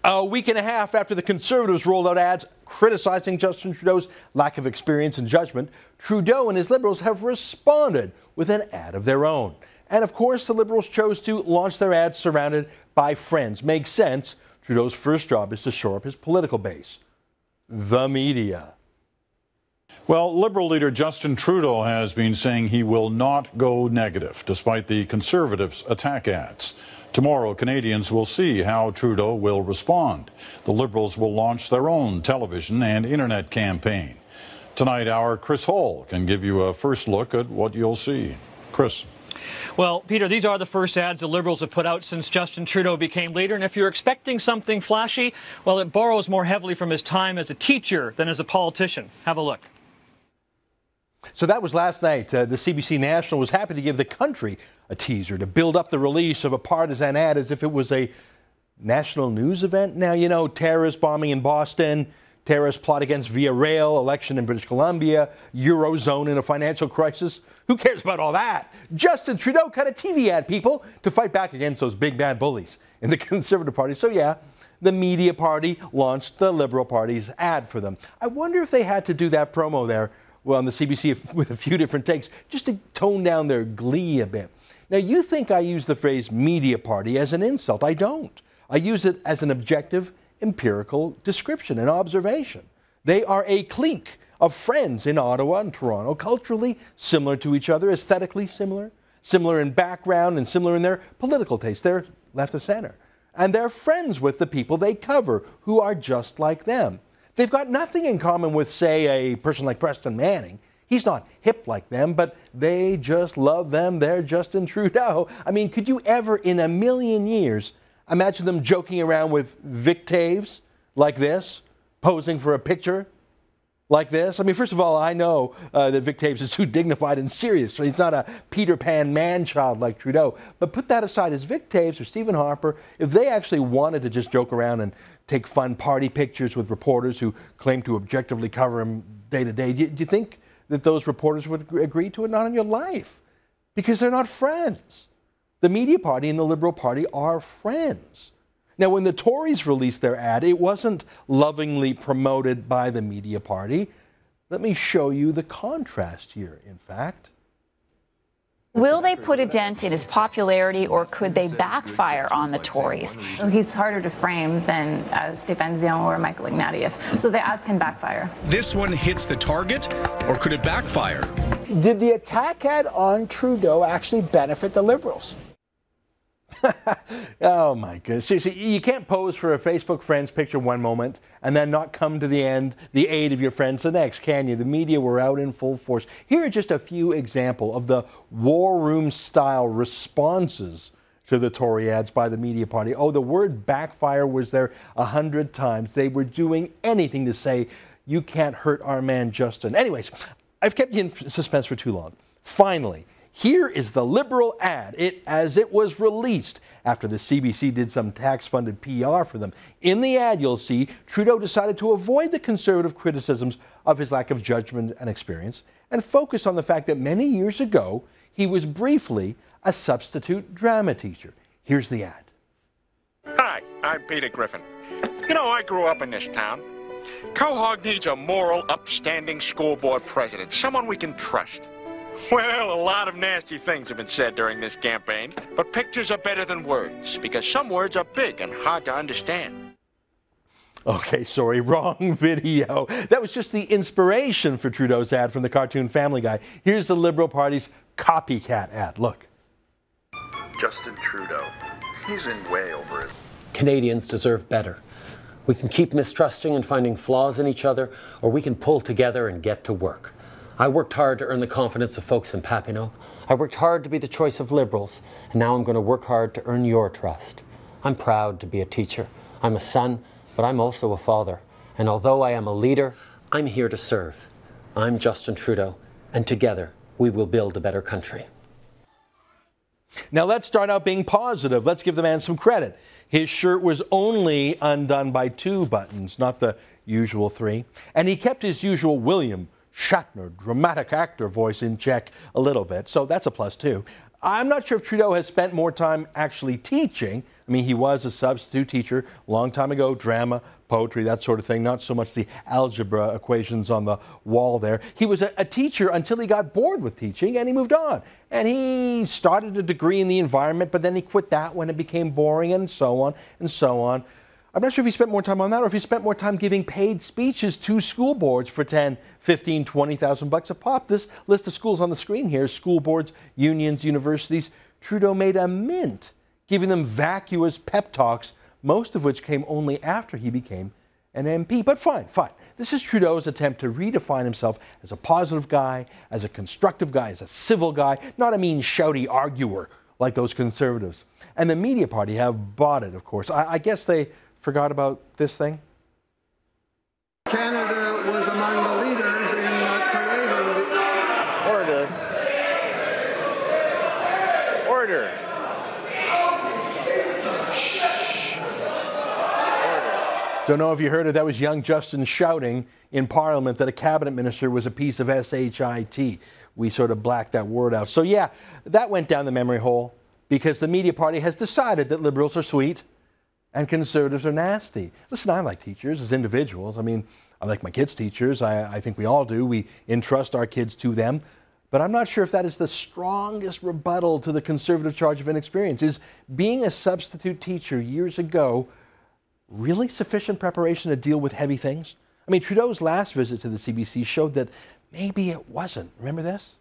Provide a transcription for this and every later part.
A week and a half after the Conservatives rolled out ads criticizing Justin Trudeau's lack of experience and judgment, Trudeau and his Liberals have responded with an ad of their own. And of course, the Liberals chose to launch their ads surrounded by friends. Makes sense. Trudeau's first job is to shore up his political base. The media. Well, Liberal leader Justin Trudeau has been saying he will not go negative, despite the Conservatives' attack ads. Tomorrow, Canadians will see how Trudeau will respond. The Liberals will launch their own television and internet campaign. Tonight, our Chris Hall can give you a first look at what you'll see. Chris. Well, Peter, these are the first ads the Liberals have put out since Justin Trudeau became leader. And if you're expecting something flashy, well, it borrows more heavily from his time as a teacher than as a politician. Have a look. So that was last night. The CBC National was happy to give the country a teaser to build up the release of a partisan ad as if it was a national news event. Now, you know, terrorist bombing in Boston, terrorist plot against via rail, election in British Columbia, Eurozone in a financial crisis. Who cares about all that? Justin Trudeau cut a TV ad, people, to fight back against those big bad bullies in the Conservative Party. So, yeah, the Media Party launched the Liberal Party's ad for them. I wonder if they had to do that promo there, well, on the CBC with a few different takes, just to tone down their glee a bit. Now, you think I use the phrase media party as an insult. I don't. I use it as an objective, empirical description and observation. They are a clique of friends in Ottawa and Toronto, culturally similar to each other, aesthetically similar, similar in background and similar in their political taste. They're left of center. And they're friends with the people they cover who are just like them. They've got nothing in common with, say, a person like Preston Manning. He's not hip like them, but they just love them. They're Justin Trudeau. I mean, could you ever in a million years imagine them joking around with Vic Taves like this, posing for a picture like this? I mean, first of all, I know that Vic Taves is too dignified and serious. So he's not a Peter Pan man-child like Trudeau. But put that aside, as Vic Taves or Stephen Harper, if they actually wanted to just joke around and take fun party pictures with reporters who claim to objectively cover him day to day, do you think that those reporters would agree to it? Not in your life, because they're not friends. The Media Party and the Liberal Party are friends. Now, when the Tories released their ad, it wasn't lovingly promoted by the Media Party. Let me show you the contrast here, in fact. Will they put a dent in his popularity, or could they backfire on the Tories? He's harder to frame than Stéphane Dion or Michael Ignatieff, so the ads can backfire. This one hits the target, or could it backfire? Did the attack ad on Trudeau actually benefit the Liberals? Oh, my goodness. Seriously, you can't pose for a Facebook friend's picture one moment and then not come to the aid of your friends the next, can you? The media were out in full force. Here are just a few examples of the war room-style responses to the Tory ads by the Media Party. Oh, the word backfire was there 100 times. They were doing anything to say, you can't hurt our man Justin. Anyways, I've kept you in suspense for too long. Finally, here is the Liberal ad, as it was released after the CBC did some tax-funded PR for them. In the ad, you'll see Trudeau decided to avoid the Conservative criticisms of his lack of judgment and experience and focus on the fact that many years ago, he was briefly a substitute drama teacher. Here's the ad. Hi, I'm Peter Griffin. You know, I grew up in this town. Quahog needs a moral, upstanding school board president, someone we can trust. Well, a lot of nasty things have been said during this campaign, but pictures are better than words, because some words are big and hard to understand. Okay, sorry, wrong video. That was just the inspiration for Trudeau's ad from the cartoon Family Guy. Here's the Liberal Party's copycat ad. Look. Justin Trudeau, he's in way over it. Canadians deserve better. We can keep mistrusting and finding flaws in each other, or we can pull together and get to work. I worked hard to earn the confidence of folks in Papineau. I worked hard to be the choice of Liberals, and now I'm going to work hard to earn your trust. I'm proud to be a teacher. I'm a son, but I'm also a father. And although I am a leader, I'm here to serve. I'm Justin Trudeau, and together we will build a better country. Now let's start out being positive. Let's give the man some credit. His shirt was only undone by 2 buttons, not the usual 3. And he kept his usual William Shatner, dramatic actor voice in check a little bit, so that's a plus too. I'm not sure if Trudeau has spent more time actually teaching. I mean, he was a substitute teacher a long time ago, drama, poetry, that sort of thing, not so much the algebra equations on the wall there. He was a teacher until he got bored with teaching and he moved on. And he started a degree in the environment, but then he quit that when it became boring and so on and so on. I'm not sure if he spent more time on that or if he spent more time giving paid speeches to school boards for 10, 15, 20,000 bucks a pop. This list of schools on the screen here, school boards, unions, universities, Trudeau made a mint, giving them vacuous pep talks, most of which came only after he became an MP. But fine. This is Trudeau's attempt to redefine himself as a positive guy, as a constructive guy, as a civil guy, not a mean, shouty arguer like those Conservatives. And the Media Party have bought it, of course. I guess they forgot about this thing? Canada was among the leaders in creating the... Order. Don't know if you heard it. That was young Justin shouting in Parliament that a cabinet minister was a piece of shit. We sort of blacked that word out. So yeah, that went down the memory hole because the Media Party has decided that Liberals are sweet and Conservatives are nasty. Listen, I like teachers as individuals. I mean, I like my kids' teachers. I think we all do. We entrust our kids to them. But I'm not sure if that is the strongest rebuttal to the Conservative charge of inexperience. Is being a substitute teacher years ago really sufficient preparation to deal with heavy things? I mean, Trudeau's last visit to the CBC showed that maybe it wasn't. Remember this?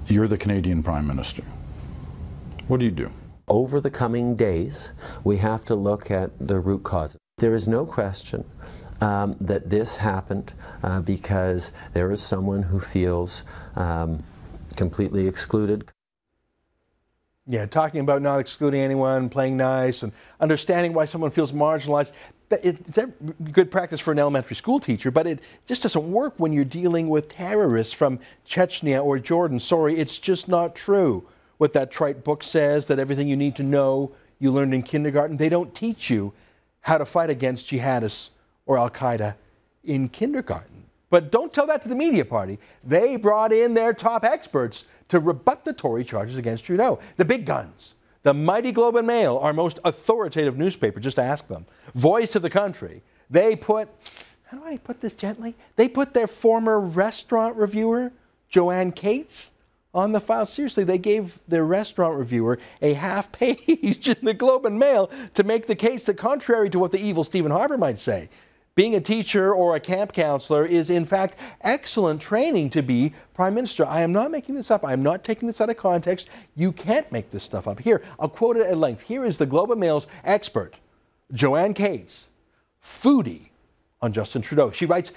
You're the Canadian Prime Minister. What do you do? Over the coming days, we have to look at the root causes. There is no question that this happened because there is someone who feels completely excluded. Yeah, talking about not excluding anyone, playing nice, and understanding why someone feels marginalized. It's good practice for an elementary school teacher, but it just doesn't work when you're dealing with terrorists from Chechnya or Jordan. Sorry, it's just not true. What that trite book says, that everything you need to know you learned in kindergarten, they don't teach you how to fight against jihadists or Al-Qaeda in kindergarten. But don't tell that to the Media Party. They brought in their top experts to rebut the Tory charges against Trudeau. The big guns, the mighty Globe and Mail, our most authoritative newspaper, just ask them. Voice of the country. They put, how do I put this gently? They put their former restaurant reviewer, Joanne Cates, on the file. Seriously, they gave their restaurant reviewer a half page in the Globe and Mail to make the case that, contrary to what the evil Stephen Harper might say, being a teacher or a camp counselor is, in fact, excellent training to be Prime Minister. I am not making this up. I am not taking this out of context. You can't make this stuff up. Here, I'll quote it at length. Here is the Globe and Mail's expert, Joanne Cates, foodie on Justin Trudeau. She writes,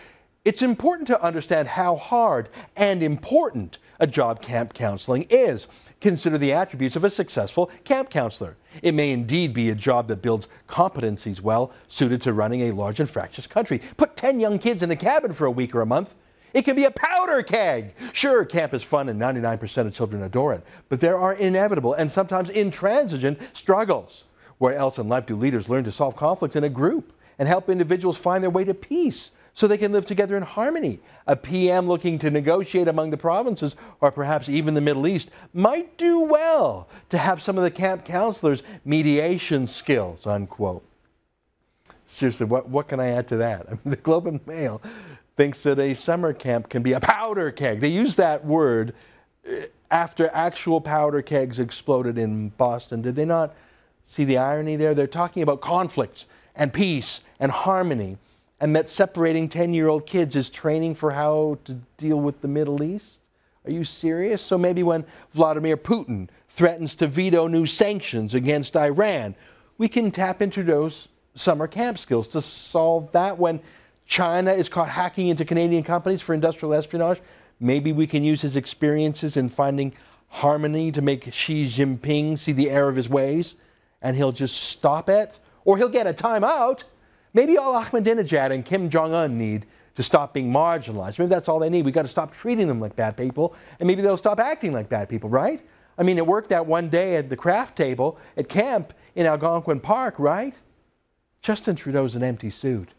"It's important to understand how hard and important a job camp counseling is. Consider the attributes of a successful camp counselor. It may indeed be a job that builds competencies well suited to running a large and fractious country. Put 10 young kids in a cabin for a week or a month. It can be a powder keg. Sure, camp is fun and 99% of children adore it, but there are inevitable and sometimes intransigent struggles. Where else in life do leaders learn to solve conflicts in a group and help individuals find their way to peace so they can live together in harmony? A PM looking to negotiate among the provinces, or perhaps even the Middle East, might do well to have some of the camp counselors' mediation skills," unquote. Seriously, what can I add to that? I mean, the Globe and Mail thinks that a summer camp can be a powder keg. They use that word after actual powder kegs exploded in Boston. Did they not see the irony there? They're talking about conflicts and peace and harmony, and that separating 10-year-old kids is training for how to deal with the Middle East? Are you serious? So maybe when Vladimir Putin threatens to veto new sanctions against Iran, we can tap into those summer camp skills to solve that. When China is caught hacking into Canadian companies for industrial espionage, maybe we can use his experiences in finding harmony to make Xi Jinping see the error of his ways, and he'll just stop it, or he'll get a timeout. Maybe all Ahmadinejad and Kim Jong-un need to stop being marginalized. Maybe that's all they need. We've got to stop treating them like bad people, and maybe they'll stop acting like bad people, right? I mean, it worked that one day at the craft table at camp in Algonquin Park, right? Justin Trudeau's an empty suit.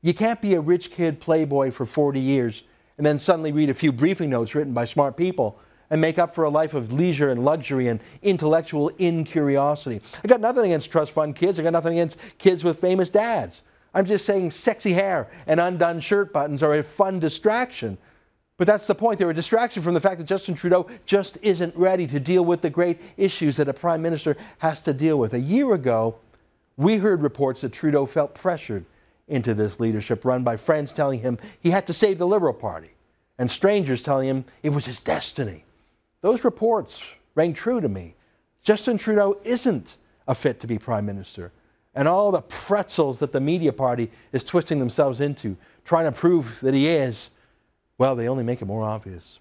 You can't be a rich kid playboy for 40 years and then suddenly read a few briefing notes written by smart people and make up for a life of leisure and luxury and intellectual incuriosity. I got nothing against trust fund kids. I got nothing against kids with famous dads. I'm just saying sexy hair and undone shirt buttons are a fun distraction. But that's the point. They're a distraction from the fact that Justin Trudeau just isn't ready to deal with the great issues that a prime minister has to deal with. A year ago, we heard reports that Trudeau felt pressured into this leadership run by friends telling him he had to save the Liberal Party and strangers telling him it was his destiny. Those reports rang true to me. Justin Trudeau isn't a fit to be prime minister. And all the pretzels that the Media Party is twisting themselves into, trying to prove that he is, well, they only make it more obvious.